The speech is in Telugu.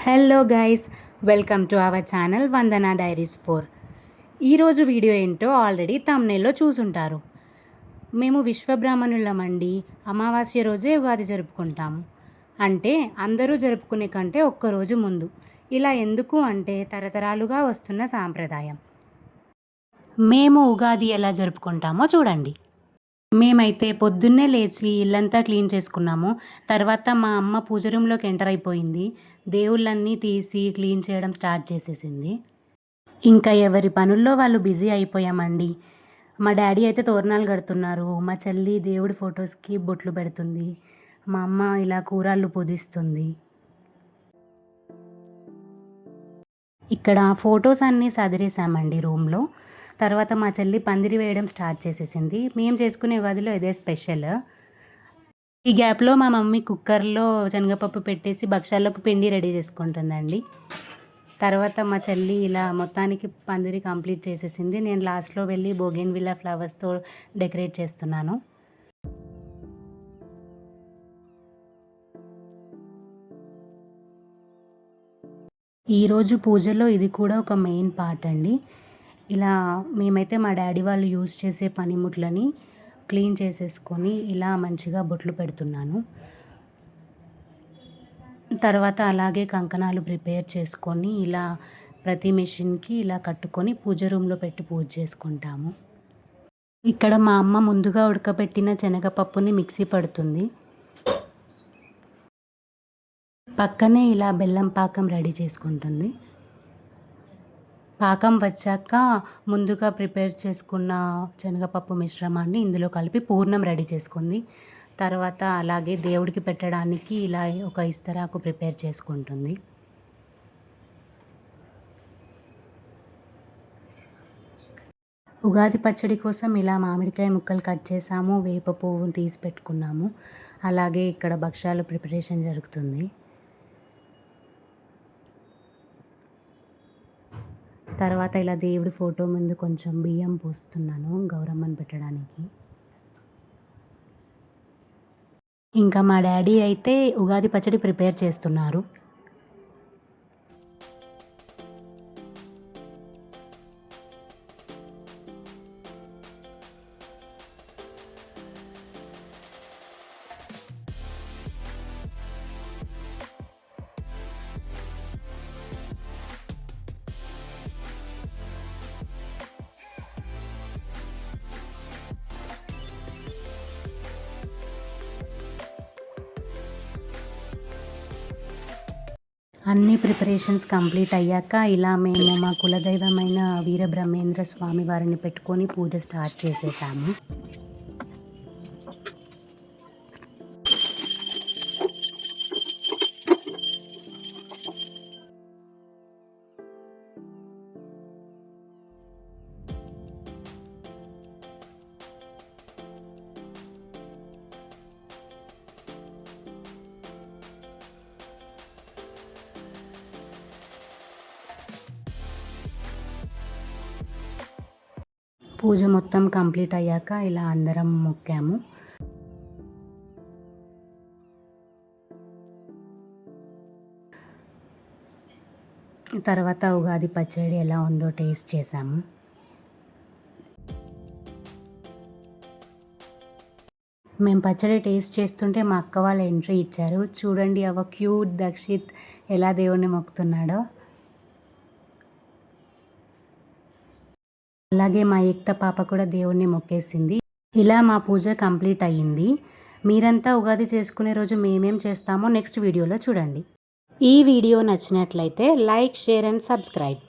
Hello guys, welcome to our channel Vandana diaries 4. ఈరోజు వీడియో ఏంటో ఆల్రెడీ తమ్నైల్లో చూసుంటారు. మేము విశ్వబ్రాహ్మణులమండి. అమావాస్య రోజే ఉగాది జరుపుకుంటాము. అంటే అందరూ జరుపుకునే కంటే ఒక్కరోజు ముందు. ఇలా ఎందుకు అంటే తరతరాలుగా వస్తున్న సాంప్రదాయం. మేము ఉగాది ఎలా జరుపుకుంటామో చూడండి. మేమైతే పొద్దున్నే లేచి ఇల్లంతా క్లీన్ చేసుకున్నాము. తర్వాత మా అమ్మ పూజ రూమ్‌లోకి ఎంటర్ అయిపోయింది. దేవుళ్ళన్నీ తీసి క్లీన్ చేయడం స్టార్ట్ చేసేసింది. ఇంకా ఎవరి పనుల్లో వాళ్ళు బిజీ అయిపోయామండి. మా డ్యాడీ అయితే తోరణాలు కడుతున్నారు. మా చెల్లి దేవుడి ఫొటోస్‌కి బొట్లు పెడుతుంది. మా అమ్మ ఇలా కూరాళ్ళు పొదిస్తుంది. ఇక్కడ ఫొటోస్ అన్నీ సదిరేసామండి రూమ్‌లో. తర్వాత మా చెల్లి పందిరి వేయడం స్టార్ట్ చేసేసింది. మేము చేసుకునే ఉగాదిలో ఇదే స్పెషల్. ఈ గ్యాప్‌లో మా మమ్మీ కుక్కర్‌లో శనగపప్పు పెట్టేసి భక్షాల్లోకి పిండి రెడీ చేసుకుంటుందండి. తర్వాత మా చెల్లి ఇలా మొత్తానికి పందిరి కంప్లీట్ చేసేసింది. నేను లాస్ట్‌లో వెళ్ళి బోగెన్‌విల్లా ఫ్లవర్స్‌తో డెకరేట్ చేస్తున్నాను. ఈరోజు పూజలో ఇది కూడా ఒక మెయిన్ పార్ట్ అండి. ఇలా మేమైతే మా డ్యాడీ వాళ్ళు యూజ్ చేసే పనిముట్లని క్లీన్ చేసేసుకొని ఇలా మంచిగా బొట్లు పెడుతున్నాను. తర్వాత అలాగే కంకణాలు ప్రిపేర్ చేసుకొని ఇలా ప్రతి మెషిన్‌కి ఇలా కట్టుకొని పూజ రూమ్‌లో పెట్టి పూజ చేసుకుంటాము. ఇక్కడ మా అమ్మ ముందుగా ఉడకబెట్టిన శనగపప్పుని మిక్సీ పడుతుంది. పక్కనే ఇలా బెల్లం పాకం రెడీ చేసుకుంటుంది. పాకం వచ్చాక ముందుగా ప్రిపేర్ చేసుకున్న శనగపప్పు మిశ్రమాన్ని ఇందులో కలిపి పూర్ణం రెడీ చేసుకుంది. తర్వాత అలాగే దేవుడికి పెట్టడానికి ఇలా ఒక ఇస్తరాకు ప్రిపేర్ చేసుకుంటుంది. ఉగాది పచ్చడి కోసం ఇలా మామిడికాయ ముక్కలు కట్ చేసాము. వేప పువ్వును తీసి పెట్టుకున్నాము. అలాగే ఇక్కడ భక్షాలు ప్రిపరేషన్ జరుగుతుంది. తర్వాత ఇలా దేవుడి ఫోటో ముందు కొంచెం బియ్యం పోస్తున్నాను గౌరమ్మని పెట్టడానికి. ఇంకా మా డ్యాడీ అయితే ఉగాది పచ్చడి ప్రిపేర్ చేస్తున్నారు. అన్ని ప్రిపరేషన్స్ కంప్లీట్ అయ్యాక ఇలా మేము మా కులదైవమైన వీరబ్రహ్మేంద్ర స్వామి వారిని పెట్టుకొని పూజ స్టార్ట్ చేసేసాము. పూజ మొత్తం కంప్లీట్ అయ్యాక ఇలా అందరం మొక్కాము. తర్వాత ఉగాది పచ్చడి ఎలా ఉందో టేస్ట్ చేసాము. మేము పచ్చడి టేస్ట్ చేస్తుంటే మా అక్క వాళ్ళు ఎంట్రీ ఇచ్చారు. చూడండి అవ క్యూట్ దక్షిత్ ఎలా దేవుణ్ణి మొక్కుతున్నాడో. అలాగే మా ఏక్త పాప కూడా దేవుణ్ణి మొక్కేసింది. ఇలా మా పూజ కంప్లీట్ అయ్యింది. మీరంతా ఉగాది చేసుకునే రోజు మేమేం చేస్తామో నెక్స్ట్ వీడియోలో చూడండి. ఈ వీడియో నచ్చినట్లయితే లైక్, షేర్ అండ్ సబ్స్క్రైబ్.